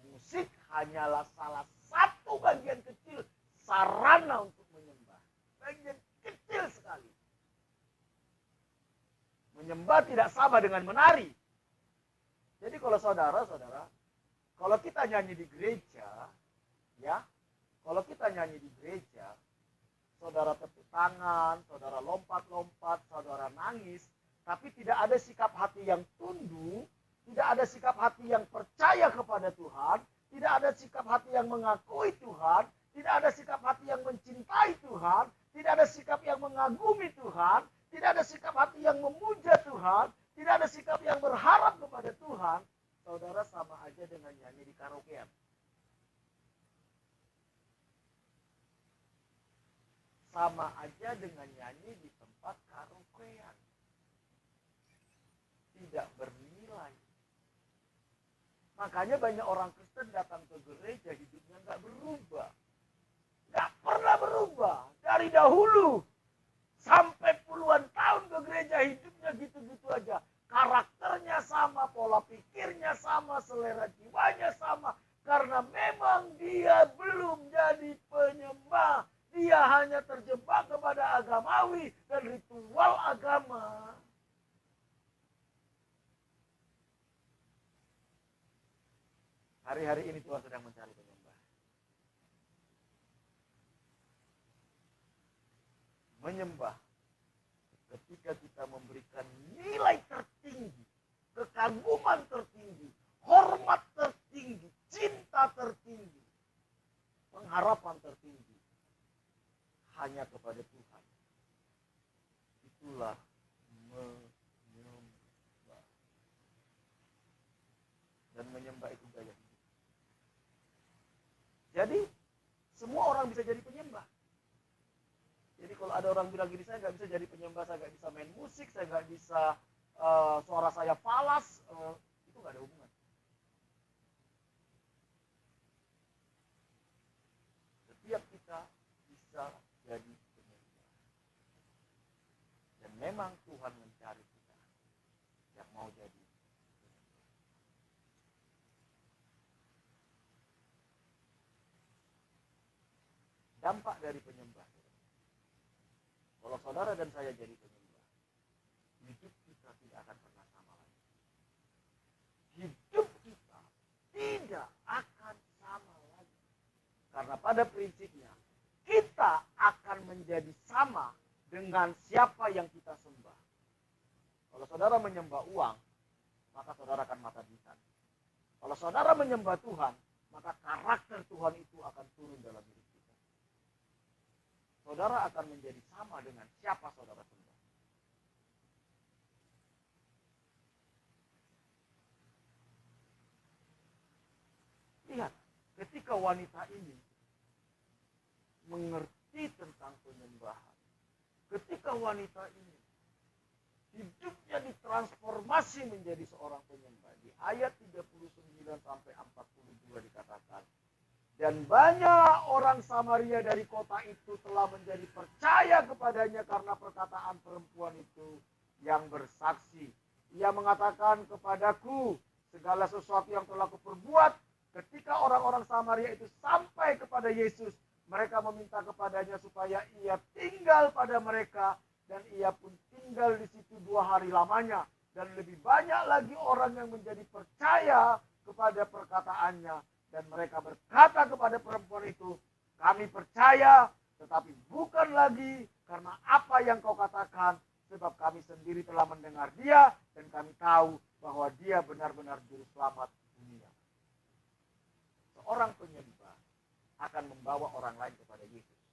Musik hanyalah salah satu bagian kecil sarana untuk menyembah. Bagian kecil sekali. Menyembah tidak sama dengan menari. Jadi kalau saudara-saudara, kalau kita nyanyi di gereja, ya, kalau kita nyanyi di gereja, saudara tepuk tangan, saudara lompat-lompat, saudara nangis, tapi tidak ada sikap hati yang tunduk, tidak ada sikap hati yang percaya kepada Tuhan, tidak ada sikap hati yang mengakui Tuhan, tidak ada sikap hati yang mencintai Tuhan, tidak ada sikap yang mengagumi Tuhan, tidak ada sikap hati yang memuja Tuhan, tidak ada sikap yang berharap kepada Tuhan, saudara sama aja dengan nyanyi di karaokean. Sama aja dengan nyanyi di tempat karaokean. Tidak bernilai. Makanya banyak orang Kristen datang ke gereja, hidupnya nggak berubah. Nggak pernah berubah. Dari dahulu sampai puluhan tahun ke gereja, hidupnya gitu-gitu aja. Karakternya sama, pola pikirnya sama, selera jiwanya sama. Karena memang dia belum jadi penyembah. Dia hanya terjebak kepada agamawi dan ritual agama. Hari-hari ini Tuhan sedang mencari penyembah. Menyembah ketika kita memberikan nilai tertinggi, kekaguman tertinggi, hormat tertinggi, cinta tertinggi, pengharapan tertinggi hanya kepada Tuhan. Itulah menyembah. Dan menyembah itu gaya hidup. Jadi semua orang bisa jadi penyembah. Jadi kalau ada orang bilang gini, saya nggak bisa jadi penyembah, saya nggak bisa main musik, saya nggak bisa suara saya falas, itu nggak ada hubungan. Setiap kita bisa jadi penyembah. Dan memang Tuhan mencari kita yang mau jadi. Dampak dari penyembah. Kalau saudara dan saya jadi penyembah, hidup kita tidak akan pernah sama lagi. Hidup kita tidak akan sama lagi. Karena pada prinsipnya, kita akan menjadi sama dengan siapa yang kita sembah. Kalau saudara menyembah uang, maka saudara akan mata-mata. Kalau saudara menyembah Tuhan, maka karakter Tuhan itu akan turun dalam hidup kita. Saudara akan menjadi sama dengan siapa saudara sembah. Lihat, ketika wanita ini mengerti tentang penyembahan, ketika wanita ini hidupnya ditransformasi menjadi seorang penyembah. Di ayat 39 sampai 42 dikatakan, dan banyak orang Samaria dari kota itu telah menjadi percaya kepadanya karena perkataan perempuan itu yang bersaksi. Ia mengatakan kepadaku segala sesuatu yang telah kuperbuat. Ketika orang-orang Samaria itu sampai kepada Yesus, mereka meminta kepadanya supaya ia tinggal pada mereka, dan ia pun tinggal di situ 2 hari lamanya. Dan lebih banyak lagi orang yang menjadi percaya kepada perkataannya. Dan mereka berkata kepada perempuan itu, kami percaya, tetapi bukan lagi karena apa yang kau katakan, sebab kami sendiri telah mendengar dia, dan kami tahu bahwa dia benar-benar juru selamat dunia. Seorang penyembah akan membawa orang lain kepada Yesus.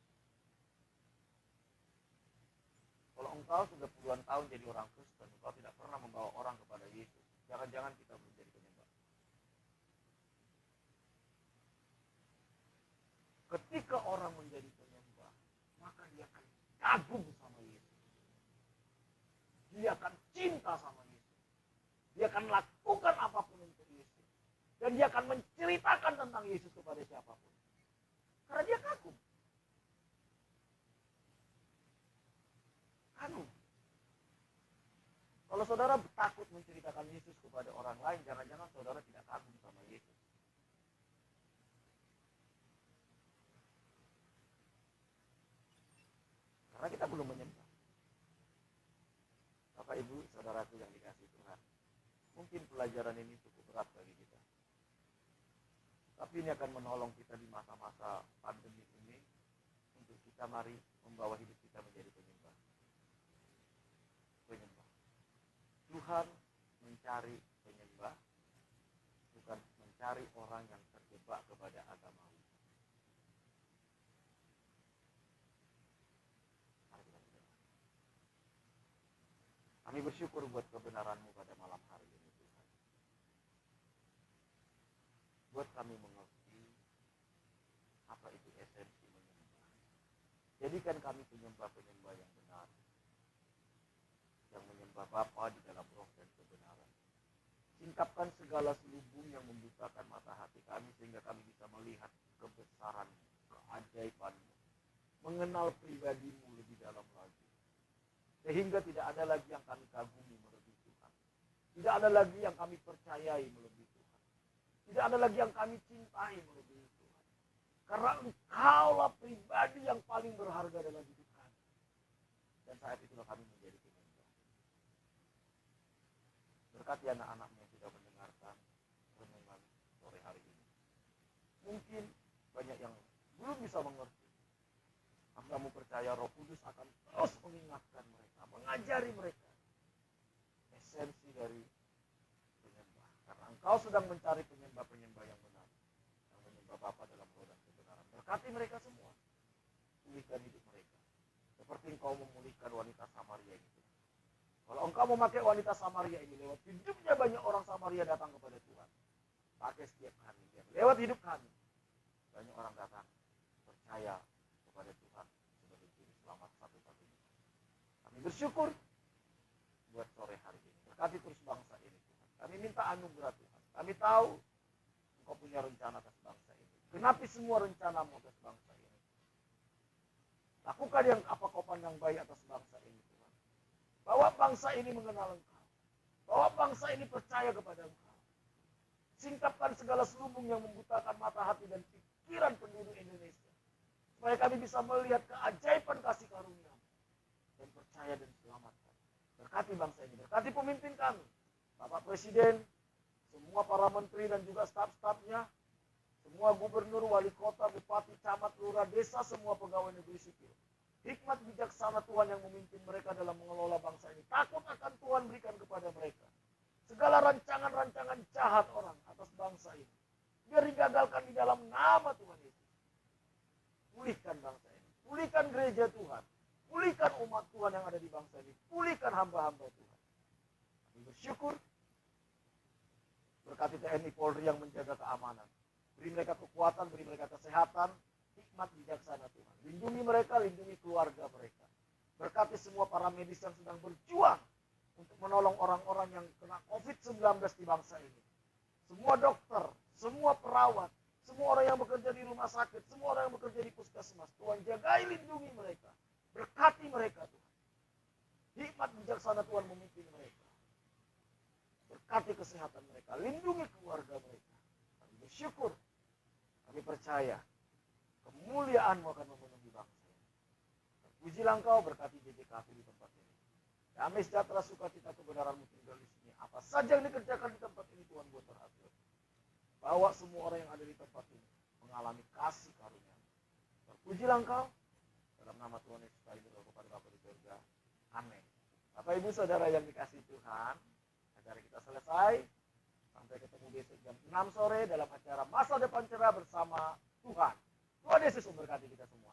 Kalau engkau sudah puluhan tahun jadi orang Kristen, engkau tidak pernah membawa orang kepada Yesus, jangan-jangan kita belum jadi penyembah. Ketika orang menjadi penyembah, maka dia akan kagum sama Yesus. Dia akan cinta sama Yesus. akan lakukan apapun untuk Yesus. Dan dia akan menceritakan tentang Yesus kepada siapapun. Karena dia kagum. Kagum. Kalau saudara takut menceritakan Yesus kepada orang lain, jangan-jangan saudara tidak kagum sama Yesus. Karena kita belum menyembah. Bapak Ibu, saudaraku yang dikasih Tuhan. Mungkin pelajaran ini cukup berat bagi kita. Tapi ini akan menolong kita di masa-masa pandemi ini. Untuk kita mari membawa hidup kita menjadi penyembah. Penyembah. Tuhan mencari penyembah, bukan mencari orang yang terjebak kepada agamawi. Kami bersyukur buat kebenaran-Mu pada malam hari ini, Tuhan. Buat kami mengerti apa itu esensi menyembah. Jadikan kami penyembah-penyembah yang benar, yang menyembah Bapa di dalam roh dan kebenaran. Singkapkan segala selubung yang membutakan mata hati kami, sehingga kami bisa melihat kebesaran, keajaiban-Mu, mengenal pribadi-Mu lebih dalam lagi. Sehingga tidak ada lagi yang kami kagumi melebihi Tuhan. Tidak ada lagi yang kami percayai melebihi Tuhan. Tidak ada lagi yang kami cintai melebihi Tuhan. Karena Engkaulah pribadi yang paling berharga dalam hidup kami. Dan saat itulah kami menjadi penyembah. Berkati anak-anakmu yang sudah mendengarkan renungan sore hari ini. Mungkin banyak yang belum bisa mengerti. Kamu percaya Roh Kudus akan terus mengingatkan mereka, mengajari mereka esensi dari penyembah. Karena Engkau sedang mencari penyembah-penyembah yang benar, yang menyembah Bapa dalam roh dan kebenaran. Berkati mereka semua, pulihkan hidup mereka, seperti Engkau memulihkan wanita Samaria itu. Kalau Engkau memakai wanita Samaria ini lewat hidupnya, banyak orang Samaria datang kepada Tuhan. Pakai setiap kami, lewat hidup kami, banyak orang datang percaya kepada Tuhan sebagai juru selamat satu-satunya. Kami bersyukur buat sore hari ini. Berkati terus bangsa ini, Tuhan. Kami minta anugerah Tuhan. Kami tahu Engkau punya rencana atas bangsa ini. Genapi semua rencana-Mu atas bangsa ini. Lakukan yang apa Kau pandang baik atas bangsa ini, Tuhan. Bawa bangsa ini mengenal Engkau. Bawa bangsa ini percaya kepada Engkau. Singkapkan segala selubung yang membutakan mata hati dan pikiran penduduk Indonesia. Supaya kami bisa melihat keajaiban kasih karunia dan percaya dan selamatkan. Berkati bangsa ini, berkati pemimpin kami, Bapak Presiden, semua para menteri dan juga staf-stafnya, semua gubernur, wali kota, bupati, camat, lurah, desa, semua pegawai negeri sipil. Hikmat bijaksana Tuhan yang memimpin mereka dalam mengelola bangsa ini. Takut akan Tuhan berikan kepada mereka. Segala rancangan-rancangan jahat orang atas bangsa ini, biar digagalkan di dalam nama Tuhan Yesus. Pulihkan bangsa ini, pulihkan gereja Tuhan, pulihkan umat Tuhan yang ada di bangsa ini, pulihkan hamba-hamba Tuhan. Kami bersyukur, berkati TNI Polri yang menjaga keamanan, beri mereka kekuatan, beri mereka kesehatan, hikmat bijaksana Tuhan. Lindungi mereka, lindungi keluarga mereka. Berkati semua para medis yang sedang berjuang untuk menolong orang-orang yang kena COVID-19 di bangsa ini. Semua dokter, semua perawat, semua orang yang bekerja di rumah sakit, semua orang yang bekerja di puskesmas, Tuhan jagai, lindungi mereka. Berkati mereka Tuhan. Hikmat bijaksana Tuhan memimpin mereka. Berkati kesehatan mereka, lindungi keluarga mereka. Kami bersyukur, kami percaya kemuliaan-Mu akan memenuhi bangsa ini. Pujilah Engkau, berkati JJKP di tempat ini. Damai sejahtera sukacita kebenaran-Mu tinggal di sini. Apa saja yang dikerjakan di tempat ini Tuhan buat berhasil. Bawa semua orang yang ada di tempat ini mengalami kasih karunia. Terpujilah Engkau dalam nama Tuhan Yesus Kristus kepada Bapa di surga. Amin. Bapak Ibu Saudara yang dikasihi Tuhan, acara kita selesai. Sampai ketemu besok jam 6 sore dalam acara Masa Depan Cerah bersama Tuhan. Tuhan Yesus memberkati kita semua.